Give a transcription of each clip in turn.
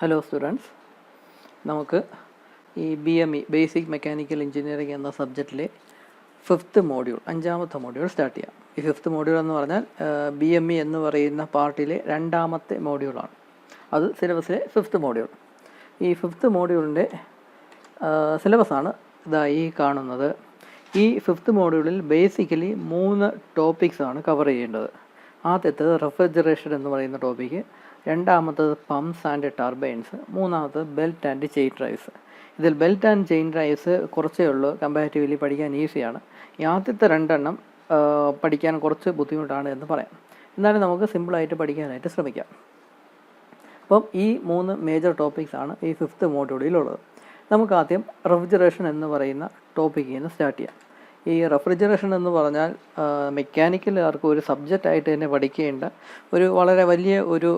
Hello students, നമുക്ക് ഈ BME basic mechanical engineering എന്ന സബ്ജക്റ്റിലെ 5th മോഡ്യൂൾ 5ാമത്തെ മോഡ്യൂൾ സ്റ്റാർട്ട് ചെയ്യാം. ഈ 5th മോഡ്യൂൾ എന്ന് പറഞ്ഞാൽ BME എന്ന് പറയുന്ന പാർട്ടിലെ 2ാമത്തെ മോഡ്യൂളാണ്. അത് സിലബസിലെ 5th മോഡ്യൂൾ. ഈ 5th മോഡ്യൂളിൻ്റെ സിലബസാണ് ഇതായി കാണുന്നത്. ഈ 5th മോഡ്യൂളിൽ ബേസിക്കലി 3 ടോപ്പിക്സാണ് കവർ ചെയ്യേണ്ടത്. ആദ്യത്തേത് റെഫ്രിജറേഷൻ എന്ന് പറയുന്ന ടോപ്പിക്ക്, രണ്ടാമത്തത് പമ്പ്സ് ആൻഡ് ടർബൈൻസ്, മൂന്നാമത്തത് ബെൽറ്റ് ആൻഡ് ചെയിൻ ഡ്രൈവ്സ്. ഇതിൽ ബെൽറ്റ് ആൻഡ് ചെയിൻ ഡ്രൈവ്സ് കുറച്ചേ ഉള്ളൂ, കമ്പാരിറ്റീവ്ലി പഠിക്കാൻ ഈസിയാണ്. ഈ ആദ്യത്തെ 2 എണ്ണം പഠിക്കാൻ കുറച്ച് ബുദ്ധിമുട്ടാണ് എന്ന് പറയാം. എന്നാലും നമുക്ക് സിമ്പിളായിട്ട് പഠിക്കാനായിട്ട് ശ്രമിക്കാം. അപ്പം ഈ 3 മേജർ ടോപ്പിക്സാണ് ഈ 5th മോഡ്യൂളിലുള്ളത്. നമുക്ക് ആദ്യം റെഫ്രിജറേഷൻ എന്ന് പറയുന്ന ടോപ്പിക്കിൽ നിന്ന് സ്റ്റാർട്ട് ചെയ്യാം. ഈ റെഫ്രിജറേഷൻ എന്ന് പറഞ്ഞാൽ മെക്കാനിക്കലുകാർക്ക് ഒരു സബ്ജക്റ്റായിട്ട് തന്നെ പഠിക്കേണ്ട ഒരു വളരെ വലിയ ഒരു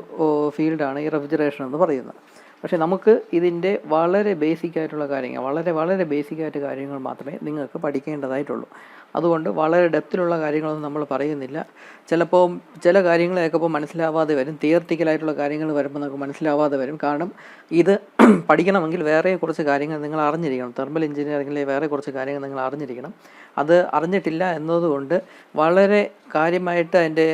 ഫീൽഡാണ് ഈ റെഫ്രിജറേഷൻ എന്ന് പറയുന്നത്. പക്ഷേ നമുക്ക് ഇതിൻ്റെ വളരെ ബേസിക്കായിട്ടുള്ള കാര്യങ്ങൾ, വളരെ ബേസിക്കായിട്ട് കാര്യങ്ങൾ മാത്രമേ നിങ്ങൾക്ക് പഠിക്കേണ്ടതായിട്ടുള്ളൂ. അതുകൊണ്ട് വളരെ ഡെപ്തിലുള്ള കാര്യങ്ങളൊന്നും നമ്മൾ പറയുന്നില്ല. ചിലപ്പോൾ ചില കാര്യങ്ങളൊക്കെ ഇപ്പോൾ മനസ്സിലാവാതെ വരും, തിയററ്റിക്കലായിട്ടുള്ള കാര്യങ്ങൾ വരുമ്പോൾ നമുക്ക് മനസ്സിലാവാതെ വരും. കാരണം ഇത് പഠിക്കണമെങ്കിൽ വേറെ കുറച്ച് കാര്യങ്ങൾ നിങ്ങൾ അറിഞ്ഞിരിക്കണം. തെർമൽ എഞ്ചിനീയറിംഗിലെ വേറെ കുറച്ച് കാര്യങ്ങൾ നിങ്ങൾ അറിഞ്ഞിരിക്കണം. അത് അറിഞ്ഞിട്ടില്ല എന്നതുകൊണ്ട് വളരെ കാര്യമായിട്ട് അതിൻ്റെ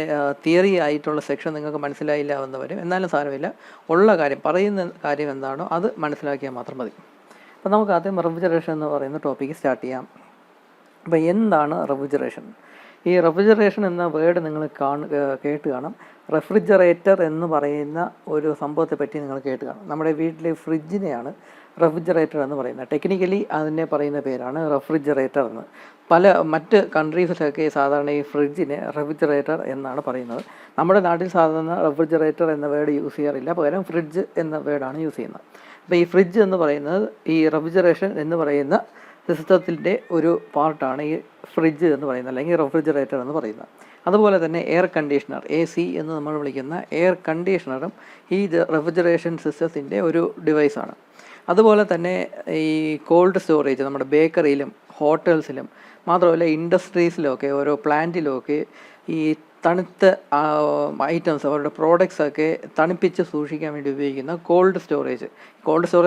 തിയറി ആയിട്ടുള്ള സെക്ഷൻ നിങ്ങൾക്ക് മനസ്സിലായില്ല എന്ന് വരും. എന്നാലും സാരമില്ല, ഉള്ള കാര്യം, പറയുന്ന കാര്യം എന്താണോ അത് മനസ്സിലാക്കിയാൽ മാത്രം മതി. അപ്പോൾ നമുക്ക് ആദ്യം റെഫ്രിജറേഷൻ എന്ന് പറയുന്ന ടോപ്പിക്ക് സ്റ്റാർട്ട് ചെയ്യാം. അപ്പോൾ എന്താണ് റെഫ്രിജറേഷൻ? ഈ റെഫ്രിജറേഷൻ എന്ന വേർഡ് നിങ്ങൾ കേട്ട് കാണും. റെഫ്രിജറേറ്റർ എന്ന് പറയുന്ന ഒരു സംഭവത്തെ പറ്റി നിങ്ങൾ കേട്ട് കാണും. നമ്മുടെ വീട്ടിലെ ഫ്രിഡ്ജിനെയാണ് റെഫ്രിജറേറ്റർ എന്ന് പറയുന്നത്. ടെക്നിക്കലി അതിനെ പറയുന്ന പേരാണ് റെഫ്രിജറേറ്റർ എന്ന്. മറ്റ് കൺട്രീസിലൊക്കെ സാധാരണ ഈ ഫ്രിഡ്ജിനെ റെഫ്രിജറേറ്റർ എന്നാണ് പറയുന്നത്. നമ്മുടെ നാട്ടിൽ സാധാരണ റെഫ്രിജറേറ്റർ എന്ന വേർഡ് യൂസ് ചെയ്യാറില്ല, പകരം ഫ്രിഡ്ജ് എന്ന വേർഡാണ് യൂസ് ചെയ്യുന്നത്. അപ്പോൾ ഈ ഫ്രിഡ്ജ് എന്ന് പറയുന്നത് ഈ റെഫ്രിജറേഷൻ എന്ന് പറയുന്ന സിസ്റ്റത്തിൻ്റെ ഒരു പാർട്ടാണ് ഈ ഫ്രിഡ്ജ് എന്ന് പറയുന്നത്, അല്ലെങ്കിൽ റെഫ്രിജറേറ്റർ എന്ന് പറയുന്നത്. അതുപോലെ തന്നെ എയർ കണ്ടീഷണർ, AC എന്ന് നമ്മൾ വിളിക്കുന്ന എയർ കണ്ടീഷണറും ഈ റെഫ്രിജറേഷൻ സിസ്റ്റത്തിൻ്റെ ഒരു ഡിവൈസാണ്. അതുപോലെ തന്നെ ഈ കോൾഡ് സ്റ്റോറേജ് നമ്മുടെ ബേക്കറിയിലും ഹോട്ടൽസിലും മാത്രമല്ല ഇൻഡസ്ട്രീസിലൊക്കെ ഓരോ പ്ലാന്റിലുമൊക്കെ ഈ തണുത്ത ഐറ്റംസ്, അവരുടെ പ്രോഡക്റ്റ്സൊക്കെ തണുപ്പിച്ച് സൂക്ഷിക്കാൻ വേണ്ടി ഉപയോഗിക്കുന്ന കോൾഡ് സ്റ്റോറേജ്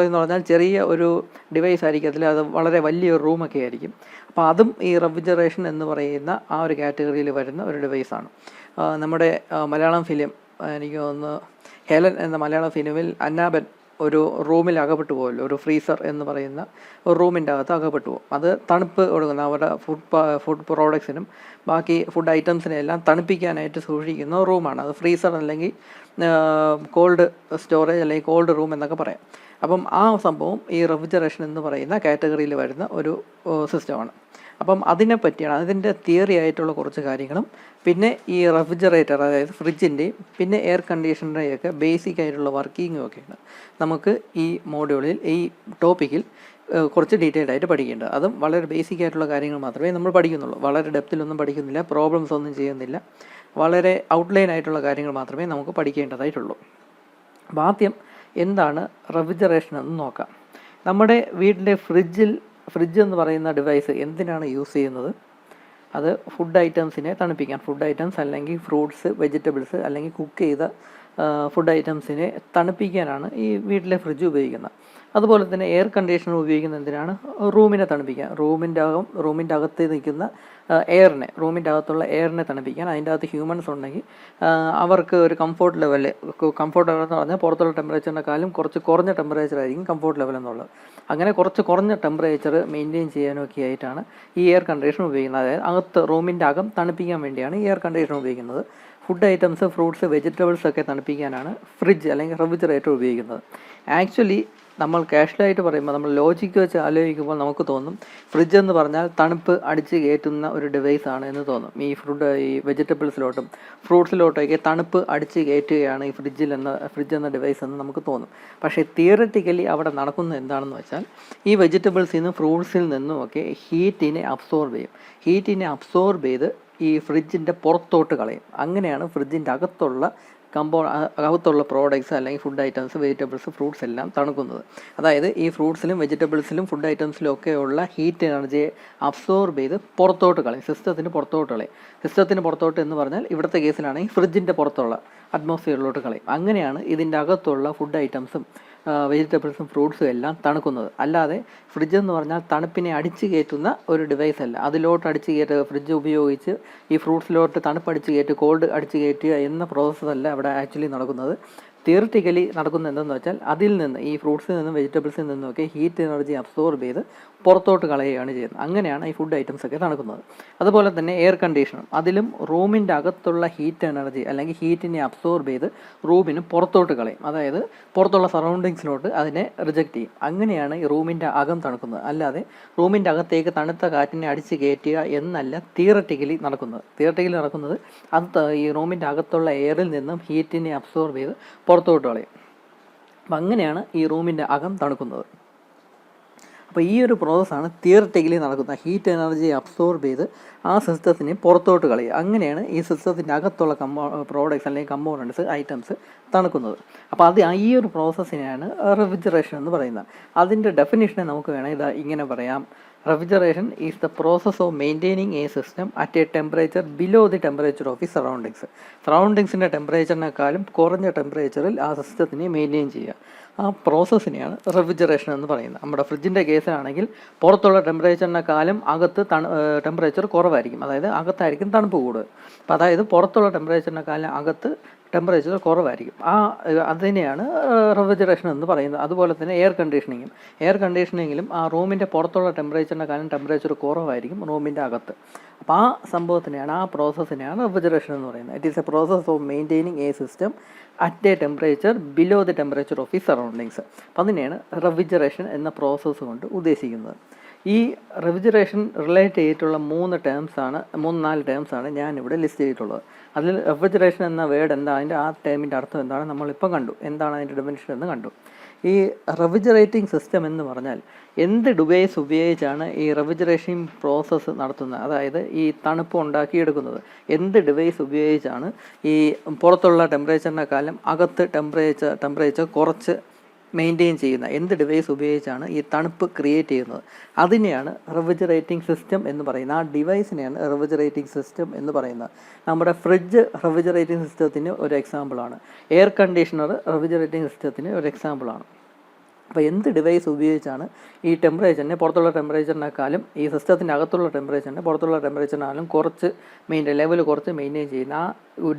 എന്ന് പറഞ്ഞാൽ ചെറിയ ഒരു ഡിവൈസ് ആയിരിക്കത്തില്ല, അത് വളരെ വലിയൊരു റൂമൊക്കെ ആയിരിക്കും. അപ്പോൾ അതും ഈ റെഫ്രിജറേഷൻ എന്ന് പറയുന്ന ആ ഒരു കാറ്റഗറിയിൽ വരുന്ന ഒരു ഡിവൈസാണ്. നമ്മുടെ മലയാളം ഫിലിം, എനിക്ക് തോന്നുന്നു ഹെലൻ എന്ന മലയാളം ഫിലിമിൽ അന്നാബൻ ഒരു റൂമിൽ അകപ്പെട്ടു പോകുമല്ലോ, ഒരു ഫ്രീസർ എന്ന് പറയുന്ന ഒരു റൂമിൻ്റെ അകത്ത് അകപ്പെട്ടു പോകും. അത് തണുപ്പ് കൊടുക്കുന്ന അവരുടെ ഫുഡ് പ്രോഡക്ട്സിനും ബാക്കി ഫുഡ് ഐറ്റംസിനെല്ലാം തണുപ്പിക്കാനായിട്ട് സൂക്ഷിക്കുന്ന റൂമാണ്. അത് ഫ്രീസർ അല്ലെങ്കിൽ കോൾഡ് സ്റ്റോറേജ് അല്ലെങ്കിൽ കോൾഡ് റൂം എന്നൊക്കെ പറയാം. അപ്പം ആ സംഭവം ഈ റെഫ്രിജറേഷൻ എന്ന് പറയുന്ന കാറ്റഗറിയിൽ വരുന്ന ഒരു സിസ്റ്റമാണ്. അപ്പം അതിനെ പറ്റിയാണ്, അതിൻ്റെ തിയറി ആയിട്ടുള്ള കുറച്ച് കാര്യങ്ങളും പിന്നെ ഈ റെഫ്രിജറേറ്റർ അതായത് ഫ്രിഡ്ജിൻ്റെയും പിന്നെ എയർ കണ്ടീഷണറിൻ്റെയൊക്കെ ബേസിക് ആയിട്ടുള്ള വർക്കിങ്ങും ഒക്കെയാണ് നമുക്ക് ഈ മോഡ്യൂളിൽ ഈ ടോപ്പിക്കിൽ കുറച്ച് ഡീറ്റെയിൽഡ് ആയിട്ട് പഠിക്കേണ്ടത്. അതും വളരെ ബേസിക് ആയിട്ടുള്ള കാര്യങ്ങൾ മാത്രമേ നമ്മൾ പഠിക്കുന്നുള്ളൂ. വളരെ ഡെപ്തിലൊന്നും പഠിക്കുന്നില്ല, പ്രോബ്ലംസ് ഒന്നും ചെയ്യുന്നില്ല. വളരെ ഔട്ട്ലൈൻ ആയിട്ടുള്ള കാര്യങ്ങൾ മാത്രമേ നമുക്ക് പഠിക്കേണ്ടതായിട്ടുള്ളൂ. അപ്പോൾ ആദ്യം എന്താണ് റെഫ്രിജറേഷൻ എന്ന് നോക്കാം. നമ്മുടെ വീട്ടിലെ ഫ്രിഡ്ജ് എന്ന് പറയുന്ന ഡിവൈസ് എന്തിനാണ് യൂസ് ചെയ്യുന്നത്? അത് ഫുഡ് ഐറ്റംസിനെ തണുപ്പിക്കാൻ, ഫുഡ് ഐറ്റംസ് അല്ലെങ്കിൽ ഫ്രൂട്ട്സ്, വെജിറ്റബിൾസ് അല്ലെങ്കിൽ കുക്ക് ചെയ്ത ഫുഡ് ഐറ്റംസിനെ തണുപ്പിക്കാനാണ് ഈ വീട്ടിലെ ഫ്രിഡ്ജ് ഉപയോഗിക്കുന്നത്. അതുപോലെ തന്നെ എയർ കണ്ടീഷണർ ഉപയോഗിക്കുന്നത് എന്തിനാണ്? റൂമിനെ തണുപ്പിക്കാൻ, റൂമിൻ്റെ അകത്ത് നിൽക്കുന്ന റൂമിൻ്റെ അകത്തുള്ള എയറിനെ തണുപ്പിക്കാൻ. അതിൻ്റെ അകത്ത് ഹ്യൂമൻസ് ഉണ്ടെങ്കിൽ അവർക്ക് ഒരു കംഫോർട്ട് ലെവൽ എന്ന് പറഞ്ഞാൽ പുറത്തുള്ള ടെമ്പറേച്ചറിനെക്കാളും കുറച്ച് കുറഞ്ഞ ടെമ്പറേച്ചർ ആയിരിക്കും കംഫോർട്ട് ലെവൽ എന്നുള്ളത്. അങ്ങനെ കുറച്ച് കുറഞ്ഞ ടെമ്പറേച്ചർ മെയിൻറ്റെയിൻ ചെയ്യാനൊക്കെ ആയിട്ടാണ് ഈ എയർ കണ്ടീഷണർ ഉപയോഗിക്കുന്നത്. അതായത് റൂമിൻ്റെ അകം തണുപ്പിക്കാൻ വേണ്ടിയാണ് ഈ എയർ കണ്ടീഷണർ ഉപയോഗിക്കുന്നത്. ഫുഡ് ഐറ്റംസ്, ഫ്രൂട്ട്സ്, വെജിറ്റബിൾസ് ഒക്കെ തണുപ്പിക്കാനാണ് ഫ്രിഡ്ജ് അല്ലെങ്കിൽ റെഫ്രിജറേറ്റർ ഉപയോഗിക്കുന്നത്. ആക്ച്വലി നമ്മൾ കാഷ്വലായിട്ട് പറയുമ്പോൾ, നമ്മൾ ലോജിക്ക് വെച്ച് ആലോചിക്കുമ്പോൾ നമുക്ക് തോന്നും ഫ്രിഡ്ജ് എന്ന് പറഞ്ഞാൽ തണുപ്പ് അടിച്ച് കയറ്റുന്ന ഒരു ഡിവൈസാണ് എന്ന് തോന്നും. ഈ വെജിറ്റബിൾസിലോട്ടും ഫ്രൂട്ട്സിലോട്ടൊക്കെ തണുപ്പ് അടിച്ച് കയറ്റുകയാണ് ഈ ഫ്രിഡ്ജ് എന്ന ഡിവൈസ് എന്ന് നമുക്ക് തോന്നും. പക്ഷേ തിയററ്റിക്കലി അവിടെ നടക്കുന്നത് എന്താണെന്ന് വെച്ചാൽ ഈ വെജിറ്റബിൾസിൽ നിന്നും ഫ്രൂട്ട്സിൽ നിന്നുമൊക്കെ ഹീറ്റിനെ അബ്സോർബ് ചെയ്ത് ഈ ഫ്രിഡ്ജിൻ്റെ പുറത്തോട്ട് കളയും. അങ്ങനെയാണ് ഫ്രിഡ്ജിൻ്റെ അകത്തുള്ള പ്രോഡക്ട്സ് അല്ലെങ്കിൽ ഫുഡ് ഐറ്റംസ്, വെജിറ്റബിൾസ്, ഫ്രൂട്ട്സ് എല്ലാം തണുക്കുന്നത്. അതായത് ഈ ഫ്രൂട്ട്സിലും വെജിറ്റബിൾസിലും ഫുഡ് ഐറ്റംസിലും ഒക്കെയുള്ള ഹീറ്റ് എനർജിയെ അബ്സോർബ് ചെയ്ത് പുറത്തോട്ട് കളയും, സിസ്റ്റത്തിന് പുറത്തോട്ട് കളയും. സിസ്റ്റത്തിന് പുറത്തോട്ട് എന്ന് പറഞ്ഞാൽ ഇവിടുത്തെ കേസിലാണെങ്കിൽ ഫ്രിഡ്ജിൻ്റെ പുറത്തുള്ള അറ്റ്മോസ്ഫിയറിലോട്ട് കളയും. അങ്ങനെയാണ് ഇതിൻ്റെ അകത്തുള്ള ഫുഡ് ഐറ്റംസും വെജിറ്റബിൾസും ഫ്രൂട്ട്സും എല്ലാം തണുക്കുന്നത്. അല്ലാതെ ഫ്രിഡ്ജ് എന്ന് പറഞ്ഞാൽ തണുപ്പിനെ അടിച്ചു കയറ്റുന്ന ഒരു ഡിവൈസ് അല്ല. അതിലോട്ട് അടിച്ചു കയറ്റുക, ഫ്രിഡ്ജ് ഉപയോഗിച്ച് ഈ ഫ്രൂട്ട്സിലോട്ട് തണുപ്പ് അടിച്ചു കയറ്റുക, കോൾഡ് അടിച്ചു കയറ്റുക എന്ന പ്രോസസ്സല്ല അവിടെ ആക്ച്വലി നടക്കുന്നത്. തിയറിറ്റിക്കലി നടക്കുന്നത് എന്തെന്ന് വെച്ചാൽ അതിൽ നിന്ന് ഈ ഫ്രൂട്ട്സിൽ നിന്നും വെജിറ്റബിൾസിൽ നിന്നുമൊക്കെ ഹീറ്റ് എനർജി അബ്സോർബ് ചെയ്ത് പുറത്തോട്ട് കളയുകയാണ് ചെയ്യുന്നത്. അങ്ങനെയാണ് ഈ ഫുഡ് ഐറ്റംസ് ഒക്കെ തണുക്കുന്നത്. അതുപോലെ തന്നെ എയർ കണ്ടീഷണർ, അതിലും റൂമിൻ്റെ അകത്തുള്ള ഹീറ്റ് എനർജി അല്ലെങ്കിൽ ഹീറ്റിനെ അബ്സോർബ് ചെയ്ത് റൂമിന് പുറത്തോട്ട് കളയും. അതായത് പുറത്തുള്ള സറൗണ്ടിങ്സിലോട്ട് അതിനെ റിജക്റ്റ് ചെയ്യും. അങ്ങനെയാണ് ഈ റൂമിൻ്റെ അകം തണുക്കുന്നത്. അല്ലാതെ റൂമിൻ്റെ അകത്തേക്ക് തണുത്ത കാറ്റിനെ അടിച്ച് കയറ്റുക എന്നല്ല തിയററ്റിക്കലി നടക്കുന്നത്. തിയററ്റിക്കലി നടക്കുന്നത് അത് ഈ റൂമിൻ്റെ അകത്തുള്ള എയറിൽ നിന്നും ഹീറ്റിനെ അബ്സോർബ് ചെയ്ത് പുറത്തോട്ട് കളയും. അപ്പം അങ്ങനെയാണ് ഈ റൂമിൻ്റെ അകം തണുക്കുന്നത്. അപ്പോൾ ഈ ഒരു പ്രോസസ്സാണ് തിയററ്റിക്കലി നടക്കുന്നത്. ഹീറ്റ് എനർജി അബ്സോർബ് ചെയ്ത് ആ സിസ്റ്റത്തിനെ പുറത്തോട്ട് കളയുക. അങ്ങനെയാണ് ഈ സിസ്റ്റത്തിൻ്റെ അകത്തുള്ള പ്രോഡക്ട്സ് അല്ലെങ്കിൽ കമ്പോണൻറ്റ്സ് ഐറ്റംസ് തണുക്കുന്നത്. അപ്പോൾ ഈ ഒരു പ്രോസസ്സിനെയാണ് റെഫ്രിജറേഷൻ എന്ന് പറയുന്നത്. അതിൻ്റെ ഡെഫിനിഷനെ നമുക്ക് വേണമെങ്കിൽ ഇങ്ങനെ പറയാം: refrigeration is the process of maintaining a system at a temperature below the temperature of the surroundings. സറൗണ്ടിങ്സിൻ്റെ ടെമ്പറേച്ചറിനേക്കാളും കുറഞ്ഞ ടെമ്പറേച്ചറിൽ ആ സിസ്റ്റത്തിനെ മെയിൻറ്റെയിൻ ചെയ്യുക. ആ പ്രോസസ്സിനെയാണ് റെഫ്രിജറേഷൻ എന്ന് പറയുന്നത്. നമ്മുടെ ഫ്രിഡ്ജിൻ്റെ കേസിലാണെങ്കിൽ പുറത്തുള്ള ടെമ്പറേച്ചറിനേക്കാളും അകത്ത് ടെമ്പറേച്ചർ കുറവായിരിക്കും. അതായത് അകത്തായിരിക്കും തണുപ്പ് കൂടുതൽ. അപ്പോൾ അതായത് പുറത്തുള്ള ടെമ്പറേച്ചറിനേക്കാളും അകത്ത് ടെമ്പറേച്ചർ കുറവായിരിക്കും. അതിനെയാണ് റെഫ്രിജറേഷൻ എന്ന് പറയുന്നത്. അതുപോലെ തന്നെ എയർ കണ്ടീഷനിങ്ങിലും ആ റൂമിൻ്റെ പുറത്തുള്ള ടെമ്പറേച്ചറിനെക്കാളും ടെമ്പറേച്ചർ കുറവായിരിക്കും റൂമിൻ്റെ അകത്ത്. അപ്പോൾ ആ സംഭവത്തിനെയാണ്, ആ പ്രോസസ്സിനെയാണ് റെഫ്രിജറേഷൻ എന്ന് പറയുന്നത്. It is A process of maintaining a system at a temperature below the temperature of the surroundings. അപ്പോൾ അതിനെയാണ് റെഫ്രിജറേഷൻ എന്ന പ്രോസസ്സ് കൊണ്ട് ഉദ്ദേശിക്കുന്നത്. ഈ റെഫ്രിജറേഷൻ റിലേറ്റ് ചെയ്തിട്ടുള്ള 3-4 ടേംസാണ് ഞാനിവിടെ ലിസ്റ്റ് ചെയ്തിട്ടുള്ളത്. അതിൽ റെഫ്രിജറേഷൻ എന്ന വേർഡ് എന്താ, അതിൻ്റെ ആ ടേമിൻ്റെ അർത്ഥം എന്താണ് നമ്മളിപ്പോൾ കണ്ടു, എന്താണ് അതിൻ്റെ ഡെഫിനിഷൻ എന്ന് കണ്ടു. ഈ റെഫ്രിജറേറ്റിംഗ് സിസ്റ്റം എന്ന് പറഞ്ഞാൽ എന്ത് ഡിവൈസ് ഉപയോഗിച്ചാണ് ഈ റെഫ്രിജറേഷൻ പ്രോസസ്സ് നടത്തുന്നത്, അതായത് ഈ തണുപ്പ് ഉണ്ടാക്കിയെടുക്കുന്നത് എന്ത് ഡിവൈസ് ഉപയോഗിച്ചാണ് ഈ പുറത്തുള്ള ടെമ്പറേച്ചറിനേക്കാളും അകത്ത് ടെമ്പറേച്ചർ കുറച്ച് മെയിൻറ്റെയിൻ ചെയ്യുന്ന എന്ത് ഡിവൈസ് ഉപയോഗിച്ചാണ് ഈ തണുപ്പ് ക്രിയേറ്റ് ചെയ്യുന്നത്, അതിനെയാണ് റെഫ്രിജറേറ്റിംഗ് സിസ്റ്റം എന്ന് പറയുന്നത്. ആ ഡിവൈസിനെയാണ് റെഫ്രിജറേറ്റിംഗ് സിസ്റ്റം എന്ന് പറയുന്നത്. നമ്മുടെ ഫ്രിഡ്ജ് റെഫ്രിജറേറ്റിംഗ് സിസ്റ്റത്തിന് ഒരു എക്സാമ്പിളാണ്. എയർ കണ്ടീഷണർ റെഫ്രിജറേറ്റിംഗ് സിസ്റ്റത്തിന് ഒരു എക്സാമ്പിളാണ്. അപ്പോൾ എന്ത് ഡിവൈസ് ഉപയോഗിച്ചാണ് ഈ ടെമ്പറേച്ചറിനെ പുറത്തുള്ള ടെമ്പറേച്ചറിനേക്കാളും ഈ സിസ്റ്റത്തിൻ്റെ അകത്തുള്ള ടെമ്പറേച്ചറിനെ പുറത്തുള്ള ടെമ്പറേച്ചറിനാലും ലെവൽ കുറച്ച് മെയിൻറ്റെയിൻ ചെയ്യുന്ന ആ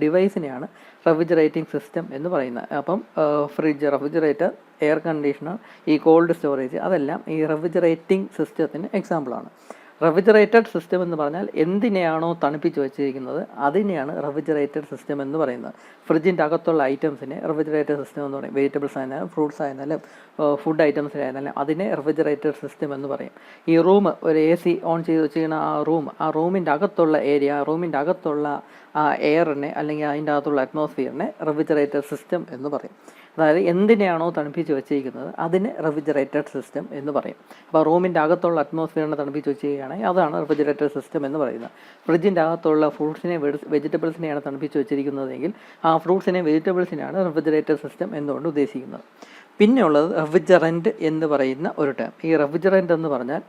ഡിവൈസിനെയാണ് റെഫ്രിജറേറ്റിംഗ് സിസ്റ്റം എന്ന് പറയുന്നത്. അപ്പം ഫ്രിഡ്ജ്, റെഫ്രിജറേറ്റർ, എയർ കണ്ടീഷണർ, ഈ കോൾഡ് സ്റ്റോറേജ്, അതെല്ലാം ഈ റെഫ്രിജറേറ്റിംഗ് സിസ്റ്റത്തിന് എക്സാമ്പിളാണ്. റെഫ്രിജറേറ്റഡ് സിസ്റ്റം എന്ന് പറഞ്ഞാൽ എന്തിനെയാണോ തണുപ്പിച്ച് വെച്ചിരിക്കുന്നത് അതിനെയാണ് റെഫ്രിജറേറ്റഡ് സിസ്റ്റം എന്ന് പറയുന്നത്. ഫ്രിഡ്ജിൻ്റെ അകത്തുള്ള ഐറ്റംസിനെ റെഫ്രിജറേറ്റഡ് സിസ്റ്റം എന്ന് പറയും. വെജിറ്റബിൾസ് ആയിരുന്നാലും ഫ്രൂട്ട്സ് ആയിരുന്നാലും ഫുഡ് ഐറ്റംസിനായിരുന്നാലും അതിനെ റെഫ്രിജറേറ്റഡ് സിസ്റ്റം എന്ന് പറയും. ഈ റൂം, ഒരു AC ഓൺ ചെയ്ത് വെച്ചിരിക്കുന്ന ആ റൂമിൻ്റെ അകത്തുള്ള ഏരിയ, റൂമിൻ്റെ അകത്തുള്ള ആ എയറിനെ അല്ലെങ്കിൽ അതിൻ്റെ അകത്തുള്ള അറ്റ്മോസ്ഫിയറിനെ റെഫ്രിജറേറ്റഡ് സിസ്റ്റം എന്ന് പറയും. അതായത് എന്തിനെയാണോ തണുപ്പിച്ച് വെച്ചിരിക്കുന്നത് അതിന് റെഫ്രിജറേറ്റഡ് സിസ്റ്റം എന്ന് പറയും. അപ്പോൾ റൂമിൻ്റെ അകത്തുള്ള അറ്റ്മോസ്ഫിയറിനെ തണുപ്പിച്ച് വെച്ചിരിക്കുകയാണെങ്കിൽ അതാണ് റെഫ്രിജറേറ്റഡ് സിസ്റ്റം എന്ന് പറയുന്നത്. ഫ്രിഡ്ജിൻ്റെ അകത്തുള്ള ഫ്രൂട്ട്സിനെ, വെജിറ്റബിൾസിനെയാണ് തണുപ്പിച്ച് വെച്ചിരിക്കുന്നതെങ്കിൽ ആ ഫ്രൂട്ട്സിനെ, വെജിറ്റബിൾസിനെയാണ് റെഫ്രിജറേറ്റഡ് സിസ്റ്റം എന്നുകൊണ്ട് ഉദ്ദേശിക്കുന്നത്. പിന്നെ ഉള്ളത് റെഫ്രിജറൻറ്റ് എന്ന് പറയുന്ന ഒരു ടേം. ഈ റെഫ്രിജറൻറ്റ് എന്ന് പറഞ്ഞാൽ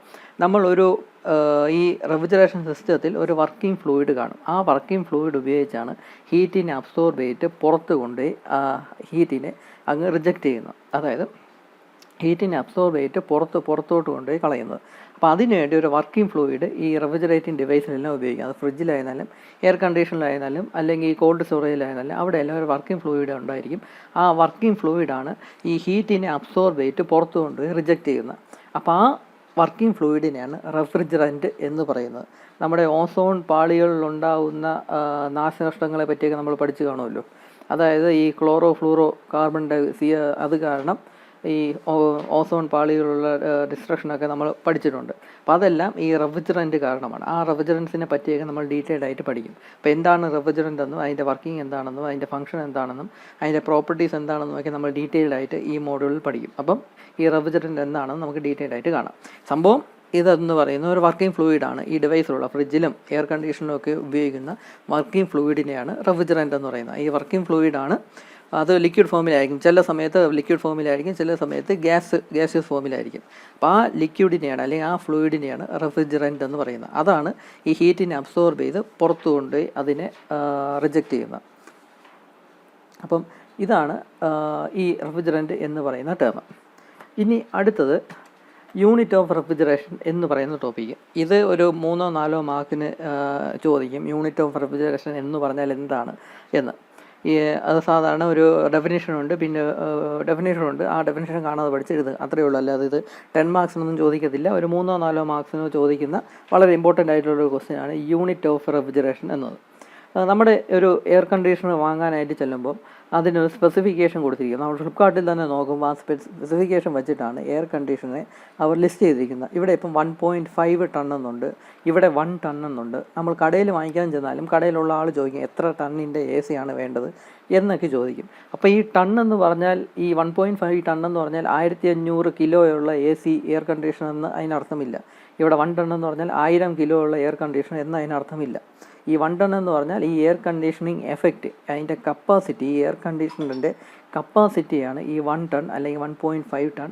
നമ്മളൊരു ഈ റെഫ്രിജറേഷൻ സിസ്റ്റത്തിൽ ഒരു വർക്കിംഗ് ഫ്ലൂയിഡ് കാണും. ആ വർക്കിംഗ് ഫ്ലൂയിഡ് ഉപയോഗിച്ചാണ് ഹീറ്റിനെ അബ്സോർബ് ചെയ്തിട്ട് പുറത്ത് കൊണ്ടുപോയി ഹീറ്റിനെ അങ്ങ് റിജക്റ്റ് ചെയ്യുന്നത്. അതായത് ഹീറ്റിനെ അബ്സോർബ് ചെയ്തിട്ട് പുറത്തോട്ട് കൊണ്ടുപോയി കളയുന്നത്. അപ്പോൾ അതിനുവേണ്ടി ഒരു വർക്കിംഗ് ഫ്ലൂയിഡ് ഈ റെഫ്രിജറേറ്റിംഗ് ഡിവൈസിലെല്ലാം ഉപയോഗിക്കുക. അത് ഫ്രിഡ്ജിലായിരുന്നാലും എയർ കണ്ടീഷനിലായിരുന്നാലും അല്ലെങ്കിൽ ഈ കോൾഡ് സ്റ്റോറേജിലായിരുന്നാലും അവിടെയെല്ലാം ഒരു വർക്കിംഗ് ഫ്ലൂയിഡ് ഉണ്ടായിരിക്കും. ആ വർക്കിംഗ് ഫ്ലൂയിഡാണ് ഈ ഹീറ്റിനെ അബ്സോർബ് ചെയ്തിട്ട് പുറത്ത് കൊണ്ടുപോയി റിജക്റ്റ് ചെയ്യുന്നത്. അപ്പോൾ ആ വർക്കിംഗ് ഫ്ലൂയിഡിനെയാണ് റെഫ്രിജറൻറ്റ് എന്ന് പറയുന്നത്. നമ്മുടെ ഓസോൺ പാളികളിലുണ്ടാകുന്ന നാശനഷ്ടങ്ങളെ പറ്റിയൊക്കെ നമ്മൾ പഠിച്ചു കാണുമല്ലോ. അതായത് ഈ ഫ്ലൂറോ കാർബൺ അത് കാരണം ഈ ഓസോൺ പാളികളുള്ള ഡിസ്ട്രക്ഷനൊക്കെ നമ്മൾ പഠിച്ചിട്ടുണ്ട്. അപ്പോൾ അതെല്ലാം ഈ റെഫ്രിജറൻറ്റ് കാരണമാണ്. ആ റെഫ്രിജറൻസിനെ പറ്റിയൊക്കെ നമ്മൾ ഡീറ്റെയിൽഡ് ആയിട്ട് പഠിക്കും. അപ്പോൾ എന്താണ് റെഫ്രിജറൻ്റ് എന്നും അതിൻ്റെ വർക്കിംഗ് എന്താണെന്നും അതിൻ്റെ ഫംഗ്ഷൻ എന്താണെന്നും അതിൻ്റെ പ്രോപ്പർട്ടീസ് എന്താണെന്നും ഒക്കെ നമ്മൾ ഡീറ്റെയിൽഡ് ആയിട്ട് ഈ മോഡ്യൂളിൽ പഠിക്കും. അപ്പം ഈ റെഫ്രിജറൻ്റ് എന്താണെന്ന് നമുക്ക് ഡീറ്റെയിൽഡ് ആയിട്ട് കാണാം. സംഭവം ഇതെന്ന് പറയുന്ന ഒരു വർക്കിംഗ് ഫ്ലൂയിഡാണ്. ഈ ഡിവൈസിലുള്ള ഫ്രിഡ്ജിലും എയർ കണ്ടീഷനിലും ഒക്കെ ഉപയോഗിക്കുന്ന വർക്കിംഗ് ഫ്ലൂയിഡിനെയാണ് റെഫ്രിജറൻ്റ് എന്ന് പറയുന്നത്. ഈ വർക്കിംഗ് ഫ്ലൂയിഡാണ് അത് ലിക്വിഡ് ഫോമിലായിരിക്കും. ചില സമയത്ത് ലിക്വിഡ് ഫോമിലായിരിക്കും, ചില സമയത്ത് ഗ്യാസിയസ് ഫോമിലായിരിക്കും. അപ്പോൾ ആ ലിക്വിഡിനെയാണ് അല്ലെങ്കിൽ ആ ഫ്ലൂയിഡിനെയാണ് റെഫ്രിജറൻ്റ് എന്ന് പറയുന്നത്. അതാണ് ഈ ഹീറ്റിനെ അബ്സോർബ് ചെയ്ത് പുറത്തു കൊണ്ടുപോയി അതിനെ റിജക്റ്റ് ചെയ്യുന്നത്. അപ്പം ഇതാണ് ഈ റെഫ്രിജറൻറ്റ് എന്ന് പറയുന്ന ടേം. ഇനി അടുത്തത് യൂണിറ്റ് ഓഫ് റെഫ്രിജറേഷൻ എന്ന് പറയുന്ന ടോപ്പിക്ക്. ഇത് ഒരു 3-4 മാർക്കിന് ചോദിക്കും. യൂണിറ്റ് ഓഫ് റെഫ്രിജറേഷൻ എന്ന് പറഞ്ഞാൽ എന്താണ് എന്ന്. അത് സാധാരണ ഒരു ഡെഫിനേഷനുണ്ട്, പിന്നെ ഡെഫിനേഷനുണ്ട്, ആ ഡെഫിനേഷൻ കാണാതെ പഠിച്ച് എഴുതുക, അത്രയേ ഉള്ളൂ. അല്ലാതെ ഇത് 10 മാർക്സിനൊന്നും ചോദിക്കത്തില്ല. ഒരു 3-4 മാർക്സിനോ ചോദിക്കുന്ന വളരെ ഇമ്പോർട്ടൻ്റ് ആയിട്ടുള്ളൊരു ക്വസ്റ്റ്യനാണ് യൂണിറ്റ് ഓഫ് റെഫ്രിജറേഷൻ എന്നത്. നമ്മുടെ ഒരു എയർ കണ്ടീഷണർ വാങ്ങാനായിട്ട് ചെല്ലുമ്പോൾ അതിനൊരു സ്പെസിഫിക്കേഷൻ കൊടുത്തിരിക്കുന്നത്. നമ്മൾ ഫ്ലിപ്കാർട്ടിൽ തന്നെ നോക്കുമ്പോൾ ആ സ്പെസിഫിക്കേഷൻ വെച്ചിട്ടാണ് എയർ കണ്ടീഷനെ അവർ ലിസ്റ്റ് ചെയ്തിരിക്കുന്നത്. ഇവിടെ ഇപ്പം 1.5 ടൺ എന്നുണ്ട്, ഇവിടെ 1 ടൺ എന്നുണ്ട്. നമ്മൾ കടയിൽ വാങ്ങിക്കാൻ ചെന്നാലും കടയിലുള്ള ആൾ ചോദിക്കും എത്ര ടണ്ണിൻ്റെ AC ആണ് വേണ്ടത് എന്നൊക്കെ ചോദിക്കും. അപ്പോൾ ഈ ടൺ എന്ന് പറഞ്ഞാൽ, ഈ 1.5 ടൺ എന്ന് പറഞ്ഞാൽ 1500 കിലോയുള്ള AC എയർ കണ്ടീഷണർ എന്ന് അതിനർത്ഥമില്ല. ഇവിടെ 1 ടൺ എന്ന് പറഞ്ഞാൽ 1000 കിലോ ഉള്ള എയർ കണ്ടീഷണർ എന്ന് അതിനർത്ഥമില്ല. ഈ 1 ടൺ എന്ന് പറഞ്ഞാൽ ഈ എയർ കണ്ടീഷനിങ് എഫക്റ്റ്, അതിൻ്റെ കപ്പാസിറ്റി, ഈ എയർ കണ്ടീഷണറിൻ്റെ കപ്പാസിറ്റിയാണ് ഈ 1 ടൺ അല്ലെങ്കിൽ 1.5 ടൺ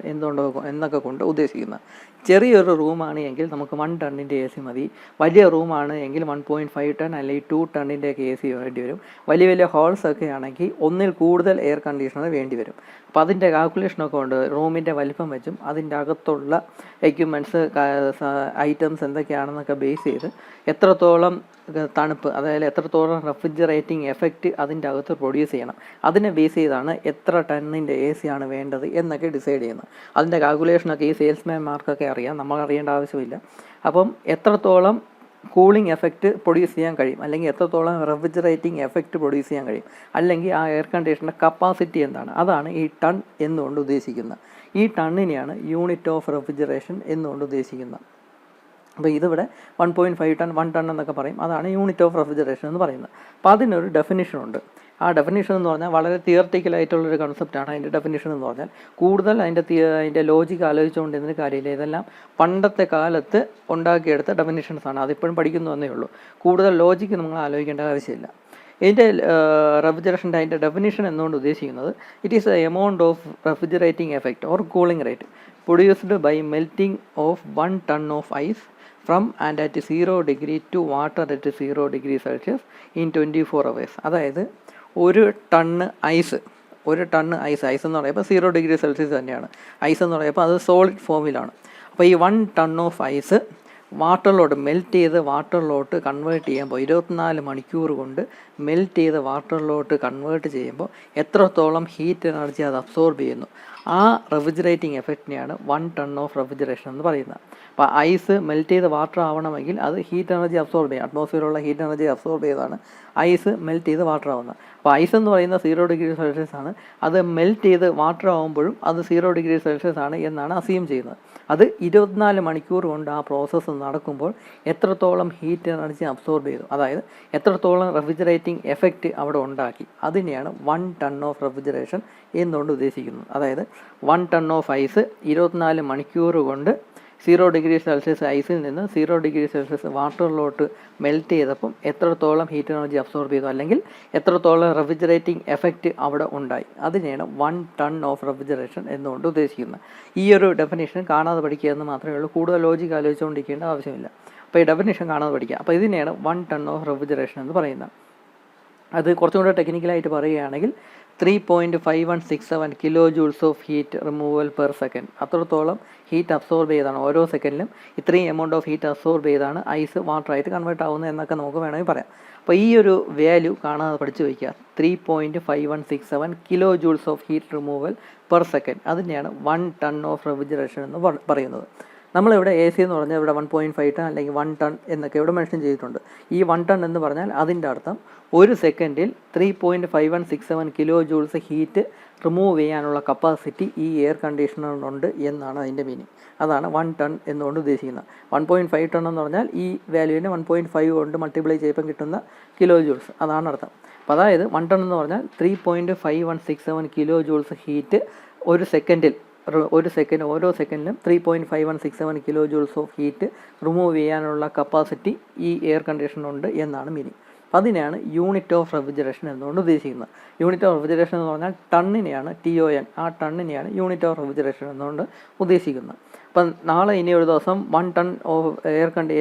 എന്നൊക്കെ കൊണ്ട് ഉദ്ദേശിക്കുന്നത്. ചെറിയൊരു റൂമാണ് എങ്കിൽ നമുക്ക് 1 ടണ്ണിൻ്റെ AC മതി. വലിയ റൂമാണ് എങ്കിൽ 1.5 ടൺ അല്ലെങ്കിൽ 2 ടണ്ണിൻ്റെയൊക്കെ AC വേണ്ടി വരും. വലിയ വലിയ ഹോൾസ് ഒക്കെ ആണെങ്കിൽ ഒന്നിൽ കൂടുതൽ എയർ കണ്ടീഷണർ വേണ്ടി വരും. അപ്പോൾ അതിൻ്റെ കാൽക്കുലേഷനൊക്കെ ഉണ്ട്. റൂമിൻ്റെ വലിപ്പം വെച്ചും അതിൻ്റെ അകത്തുള്ള എക്യുപ്മെൻറ്റ്സ്, ഐറ്റംസ് എന്തൊക്കെയാണെന്നൊക്കെ ബേസ് ചെയ്ത് എത്രത്തോളം തണുപ്പ്, അതായത് എത്രത്തോളം റെഫ്രിജറേറ്റിംഗ് എഫക്റ്റ് അതിൻ്റെ അകത്ത് പ്രൊഡ്യൂസ് ചെയ്യണം, അതിനെ ബേസ് ചെയ്താണ് എത്ര ടണ്ണിൻ്റെ AC ആണ് വേണ്ടത് എന്നൊക്കെ ഡിസൈഡ് ചെയ്യുന്നത്. അതിൻ്റെ കാൽക്കുലേഷനൊക്കെ ഈ സെയിൽസ്മാൻമാർക്കൊക്കെ അറിയാം, നമ്മൾ അറിയേണ്ട ആവശ്യമില്ല. അപ്പം എത്രത്തോളം കൂളിംഗ് എഫക്റ്റ് പ്രൊഡ്യൂസ് ചെയ്യാൻ കഴിയും, അല്ലെങ്കിൽ എത്രത്തോളം റെഫ്രിജറേറ്റിംഗ് എഫക്റ്റ് പ്രൊഡ്യൂസ് ചെയ്യാൻ കഴിയും, അല്ലെങ്കിൽ ആ എയർ കണ്ടീഷണറിൻ്റെ കപ്പാസിറ്റി എന്താണ്, അതാണ് ഈ ടൺ എന്നുകൊണ്ട് ഉദ്ദേശിക്കുന്നത്. ഈ ടണ്ണിനെയാണ് യൂണിറ്റ് ഓഫ് റെഫ്രിജറേഷൻ എന്നുകൊണ്ട് ഉദ്ദേശിക്കുന്നത്. അപ്പോൾ ഇതിവിടെ 1.5 ടൺ, 1 ടൺ എന്നൊക്കെ പറയും. അതാണ് യൂണിറ്റ് ഓഫ് റെഫ്രിജറേഷൻ എന്ന് പറയുന്നത്. അപ്പോൾ അതിനൊരു ഡെഫിനിഷനുണ്ട്. ആ ഡെഫിനിഷൻ എന്ന് പറഞ്ഞാൽ വളരെ തിയററ്റിക്കലായിട്ടുള്ളൊരു കൺസെപ്റ്റാണ് അതിൻ്റെ ഡെഫിനിഷൻ എന്ന് പറഞ്ഞാൽ. കൂടുതൽ അതിൻ്റെ ലോജിക്ക് ആലോചിച്ചുകൊണ്ടിരുന്ന കാര്യമില്ല. ഇതെല്ലാം പണ്ടത്തെ കാലത്ത് ഉണ്ടാക്കിയെടുത്ത ഡെഫിനിഷൻസാണ്. അതിപ്പോഴും പഠിക്കുന്നു എന്നേ ഉള്ളൂ. കൂടുതൽ ലോജിക്ക് നമ്മൾ ആലോചിക്കേണ്ട ആവശ്യമില്ല. ഇതിൻ്റെ റെഫ്രിജറേഷൻ്റെ അതിൻ്റെ ഡെഫിനിഷൻ എന്നുകൊണ്ട് ഉദ്ദേശിക്കുന്നത് it is a amount of refrigerating effect or cooling rate produced by melting of 1 ton of ice from and at 0 degree to water at 0 degree Celsius in 24 hours. അതായത് ഒരു ടണ്ണ് ഐസ് എന്ന് പറയുമ്പോൾ 0 degree Celsius തന്നെയാണ്. Ice എന്ന് പറയുമ്പോൾ അത് solid ഫോമിലാണ്. അപ്പോൾ ഈ 1 ടൺ ഓഫ് ഐസ് വാട്ടറിലോട്ട് മെൽറ്റ് ചെയ്ത് വാട്ടറിലോട്ട് കൺവേർട്ട് ചെയ്യുമ്പോൾ 24 മണിക്കൂർ കൊണ്ട് മെൽറ്റ് ചെയ്ത് വാട്ടറിലോട്ട് കൺവേർട്ട് ചെയ്യുമ്പോൾ എത്രത്തോളം ഹീറ്റ് എനർജി അത് അബ്സോർബ് ചെയ്യുന്നു, ആ റെഫ്രിജറേറ്റിംഗ് എഫക്റ്റിനെയാണ് 1 ടൺ ഓഫ് റെഫ്രിജറേഷൻ എന്ന് പറയുന്നത്. അപ്പോൾ ഐസ് മെൽറ്റ് ചെയ്ത് വാട്ടർ ആവണമെങ്കിൽ അത് ഹീറ്റ് എനർജി അബ്സോർബ് ചെയ്യും. അറ്റ്മോസ്ഫിയറിലുള്ള ഹീറ്റ് എനർജി അബ്സോർബ് ചെയ്താണ് ഐസ് മെൽറ്റ് ചെയ്ത് വാട്ടർ ആവുന്നത്. അപ്പോൾ ഐസ് എന്ന് പറയുന്നത് 0 ഡിഗ്രി സെൽഷ്യസ് ആണ്. അത് മെൽറ്റ് ചെയ്ത് വാട്ടർ ആവുമ്പോഴും അത് 0 ഡിഗ്രി സെൽഷ്യസ് ആണ് എന്നാണ് അസ്യൂം ചെയ്യുന്നത്. അത് 24 മണിക്കൂർ കൊണ്ട് ആ പ്രോസസ്സ് നടക്കുമ്പോൾ എത്രത്തോളം ഹീറ്റ് എനർജി അബ്സോർബ് ചെയ്തു, അതായത് എത്രത്തോളം റെഫ്രിജറേറ്റിംഗ് എഫക്റ്റ് അവിടെ ഉണ്ടാക്കി, അതിനെയാണ് 1 ടൺ ഓഫ് റെഫ്രിജറേഷൻ എന്നുകൊണ്ട് ഉദ്ദേശിക്കുന്നത്. അതായത് 1 ടൺ ഓഫ് ഐസ് 24 മണിക്കൂർ കൊണ്ട് 0 ഡിഗ്രി സെൽഷ്യസ് ഐസിൽ നിന്ന് 0 ഡിഗ്രി സെൽഷ്യസ് വാട്ടറിലോട്ട് മെൽറ്റ് ചെയ്തപ്പം എത്രത്തോളം ഹീറ്റ് എനർജി അബ്സോർബ് ചെയ്തു, അല്ലെങ്കിൽ എത്രത്തോളം റെഫ്രിജറേറ്റിംഗ് എഫക്റ്റ് അവിടെ ഉണ്ടായി, അതിനെയാണ് 1 ടൺ ഓഫ് റെഫ്രിജറേഷൻ എന്നുകൊണ്ട് ഉദ്ദേശിക്കുന്നത്. ഈ ഒരു ഡെഫിനേഷൻ കാണാതെ പഠിക്കുക എന്ന് മാത്രമേ ഉള്ളൂ. കൂടുതൽ ലോജിക്ക് ആലോചിച്ചുകൊണ്ടിരിക്കേണ്ട ആവശ്യമില്ല. അപ്പോൾ ഈ ഡെഫിനേഷൻ കാണാതെ പഠിക്കുക. അപ്പോൾ ഇതിനെയാണ് 1 ടൺ ഓഫ് റെഫ്രിജറേഷൻ എന്ന് പറയുന്നത്. അത് കുറച്ചും കൂടെ ടെക്നിക്കലായിട്ട് പറയുകയാണെങ്കിൽ 3.5167 kilo joules of heat removal per second. അത്രത്തോളം ഹീറ്റ് അബ്സോർബ് ചെയ്താണ് ഓരോ സെക്കൻഡിലും ഇത്രയും എമൗണ്ട് ഓഫ് ഹീറ്റ് അബ്സോർബ് ചെയ്താണ് ഐസ് വാട്ടറായിട്ട് കൺവേർട്ട് ആവുന്നത് എന്നൊക്കെ നമുക്ക് വേണമെങ്കിൽ പറയാം. അപ്പോൾ ഈ ഒരു വാല്യൂ കാണാതെ പഠിച്ചു വയ്ക്കുക. 3.5167 kilo joules of heat removal per second. അതിനെയാണ് 1 ടൺ ഓഫ് റെഫ്രിജറേഷൻ എന്ന് പറയുന്നത്. നമ്മളിവിടെ AC എന്ന് പറഞ്ഞാൽ ഇവിടെ 1.5 ടൺ അല്ലെങ്കിൽ 1 ടൺ എന്നൊക്കെ ഇവിടെ മെൻഷൻ ചെയ്തിട്ടുണ്ട്. ഈ 1 ടൺ എന്ന് പറഞ്ഞാൽ അതിൻ്റെ അർത്ഥം ഒരു സെക്കൻഡിൽ 3.5167 കിലോ ജൂൾസ് ഹീറ്റ് റിമൂവ് ചെയ്യാനുള്ള കപ്പാസിറ്റി ഈ എയർ കണ്ടീഷണറിനുണ്ട് എന്നാണ് അതിൻ്റെ മീനിങ്. അതാണ് 1 ടൺ എന്നുകൊണ്ട് ഉദ്ദേശിക്കുന്നത്. 1.5 ടൺ എന്ന് പറഞ്ഞാൽ ഈ വാല്യൂവിനെ 1.5 കൊണ്ട് മൾട്ടിപ്ലൈ ചെയ്യുമ്പോൾ കിട്ടുന്ന കിലോ ജൂൾസ്, അതാണ് അർത്ഥം. അപ്പോൾ അതായത് 1 ടൺ എന്ന് പറഞ്ഞാൽ 3.5167 കിലോ ജൂൾസ് ഹീറ്റ് ഓരോ സെക്കൻഡിലും 3.5167 kilo joules of heat remove ചെയ്യാനുള്ള കപ്പാസിറ്റി ഈ എയർ കണ്ടീഷനുണ്ട് എന്നാണ് മീനിങ്. അപ്പോൾ അതിനെയാണ് യൂണിറ്റ് ഓഫ് റെഫ്രിജറേഷൻ എന്നുകൊണ്ട് ഉദ്ദേശിക്കുന്നത്. യൂണിറ്റ് ഓഫ് റെഫ്രിജറേഷൻ എന്ന് പറഞ്ഞാൽ ടണ്ണിനെയാണ് TON, ആ ടണ്ണിനെയാണ് യൂണിറ്റ് ഓഫ് റെഫ്രിജറേഷൻ എന്നുകൊണ്ട് ഉദ്ദേശിക്കുന്നത്. അപ്പം നാളെ ഇനി ഒരു ദിവസം 1 ടൺ ഓഫ്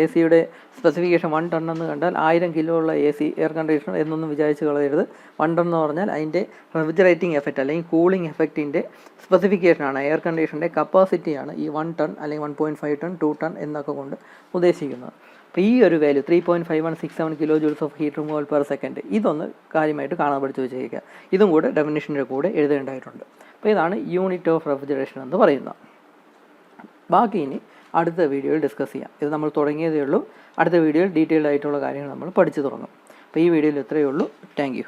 AC യുടെ സ്പെസിഫിക്കേഷൻ 1 ടൺ എന്ന് കണ്ടാൽ 1000 കിലോ ഉള്ള എയർ കണ്ടീഷണർ എന്നൊന്നും വിചാരിച്ച് കളയരുത്. 1 ടൺ എന്ന് പറഞ്ഞാൽ അതിൻ്റെ റെഫ്രിജറേറ്റിംഗ് എഫക്റ്റ് അല്ലെങ്കിൽ കൂളിംഗ് എഫക്റ്റിൻ്റെ സ്പെസിഫിക്കേഷനാണ്, എയർ കണ്ടീഷൻ്റെ കപ്പാസിറ്റിയാണ് ഈ 1 ടൺ അല്ലെങ്കിൽ 1.5 ടൺ 2 ടൺ എന്നൊക്കെ കൊണ്ട് ഉദ്ദേശിക്കുന്നത്. അപ്പോൾ ഈ ഒരു value 3.5167 kilo joules of heat removal per second ഇതൊന്ന് കാര്യമായിട്ട് കാണാൻ പഠിച്ച് വെച്ചേക്കുക. ഇതും കൂടെ ഡെഫിനിഷൻ്റെ കൂടെ എഴുതേണ്ടതായിട്ടുണ്ട്. അപ്പോൾ ഇതാണ് യൂണിറ്റ് ഓഫ് റെഫ്രിജറേഷൻ എന്ന് പറയുന്നത്. ബാക്കി ഇനി അടുത്ത വീഡിയോയിൽ ഡിസ്കസ് ചെയ്യാം. ഇത് നമ്മൾ തുടങ്ങിയതേ ഉള്ളൂ. അടുത്ത വീഡിയോയിൽ ഡീറ്റെയിൽഡ് ആയിട്ടുള്ള കാര്യങ്ങൾ നമ്മൾ പഠിച്ചു തുടങ്ങും. അപ്പോൾ ഈ വീഡിയോയിൽ ഇത്രയേ ഉള്ളൂ. Thank you.